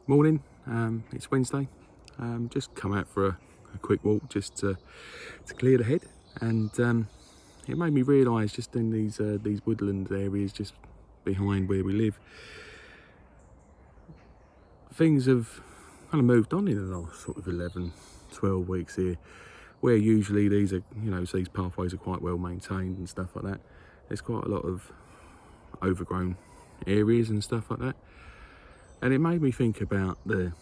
Morning, it's Wednesday. Just come out for a quick walk just to clear the head, and it made me realise just in these woodland areas just behind where we live, things have kind of moved on in the last sort of 11, 12 weeks here, where usually these pathways are quite well maintained and stuff like that. There's quite a lot of overgrown areas and stuff like that, and it made me think about the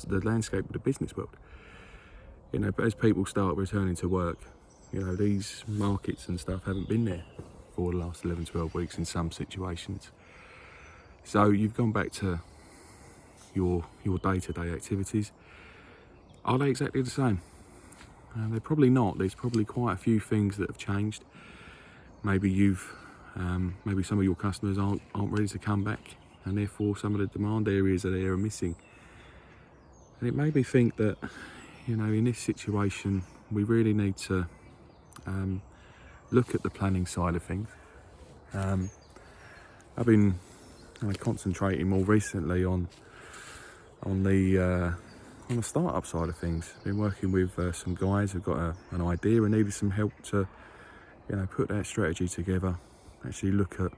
landscape of the business world. But as people start returning to work, these markets and stuff haven't been there for the last 11, 12 weeks in some situations. So you've gone back to your day-to-day activities. Are they exactly the same? They're probably not. There's probably quite a few things that have changed. Maybe maybe some of your customers aren't ready to come back, and therefore some of the demand areas that are missing. And it made me think that, in this situation, we really need to look at the planning side of things. I've been concentrating more recently on the startup side of things. Been working with some guys who've got an idea and needed some help to, put that strategy together. Actually look at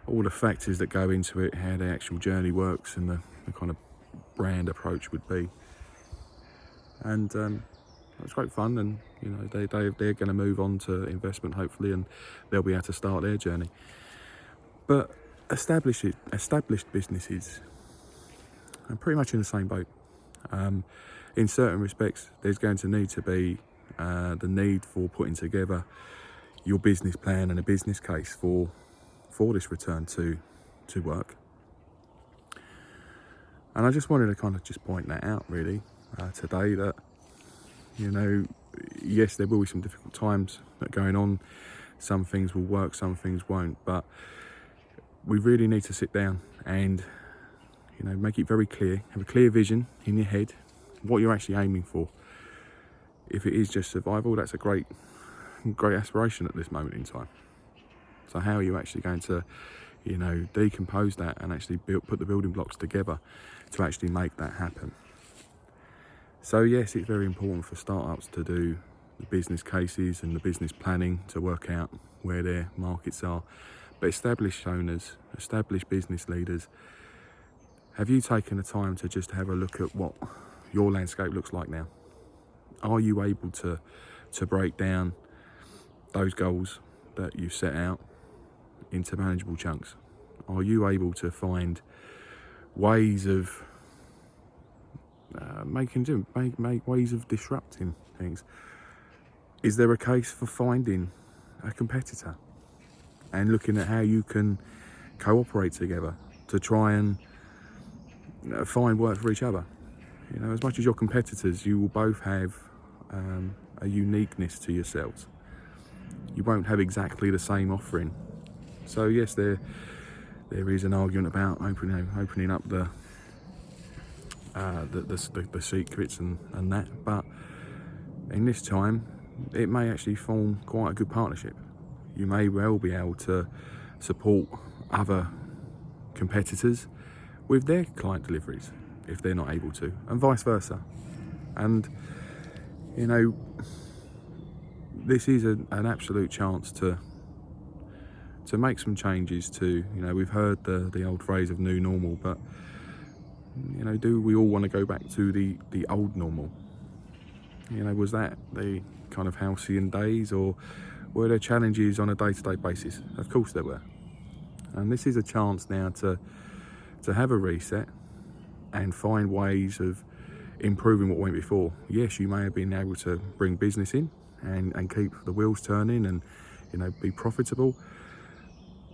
all the factors that go into it, how the actual journey works, and the kind of brand approach would be. And it was great fun, and they're going to move on to investment hopefully, and they'll be able to start their journey. But established businesses are pretty much in the same boat. In certain respects, there's going to need to be the need for putting together your business plan and a business case for this return to work. And I just wanted to kind of just point that out really today, that yes, there will be some difficult times that are going on. Some things will work, some things won't, but we really need to sit down and make it very clear, have a clear vision in your head, what you're actually aiming for. If it is just survival, that's a great aspiration at this moment in time. So how are you actually going to decompose that and actually put the building blocks together to actually make that happen? So yes, it's very important for startups to do the business cases and the business planning to work out where their markets are. But established owners, established business leaders, have you taken the time to just have a look at what your landscape looks like now? Are you able to break down those goals that you set out into manageable chunks? Are you able to find ways of make ways of disrupting things? Is there a case for finding a competitor and looking at how you can cooperate together to try and find work for each other? As much as your competitors, you will both have a uniqueness to yourselves. You won't have exactly the same offering. So yes, there is an argument about opening up the secrets and that, but in this time, it may actually form quite a good partnership. You may well be able to support other competitors with their client deliveries if they're not able to, and vice versa. And this is an absolute chance to make some changes to, we've heard the old phrase of new normal, but do we all want to go back to the old normal? Was that the kind of halcyon days, or were there challenges on a day-to-day basis? Of course there were. And this is a chance now to have a reset and find ways of improving what went before. Yes, you may have been able to bring business in and keep the wheels turning and be profitable,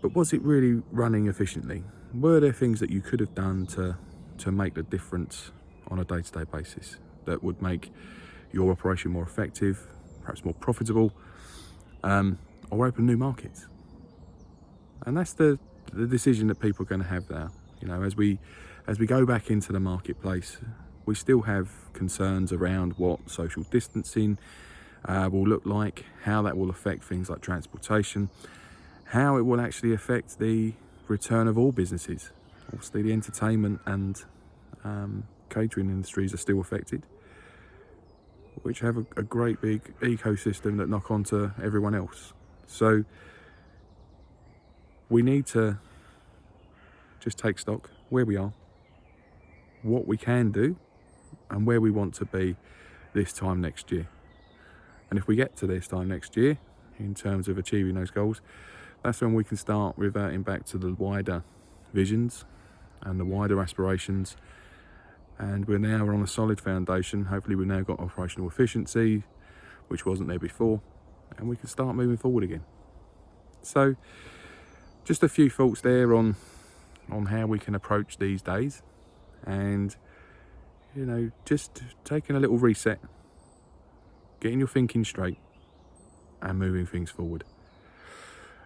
but was it really running efficiently? Were there things that you could have done to make the difference on a day-to-day basis that would make your operation more effective, perhaps more profitable, or open new markets? And that's the decision that people are going to have now. As we go back into the marketplace, we still have concerns around what social distancing will look like, how that will affect things like transportation, how it will actually affect the return of all businesses. obviously the entertainment and catering industries are still affected, which have a great big ecosystem that knock onto everyone else. So we need to just take stock where we are, what we can do, and where we want to be this time next year. And if we get to this time next year, in terms of achieving those goals, that's when we can start reverting back to the wider visions and the wider aspirations. And we're now on a solid foundation. Hopefully we've now got operational efficiency, which wasn't there before, and we can start moving forward again. So just a few thoughts there on how we can approach these days, and just taking a little reset, getting your thinking straight and moving things forward.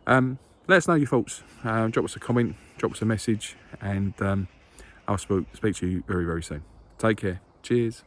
Let us know your thoughts. Drop us a comment, drop us a message, and I'll speak to you very, very soon. Take care. Cheers.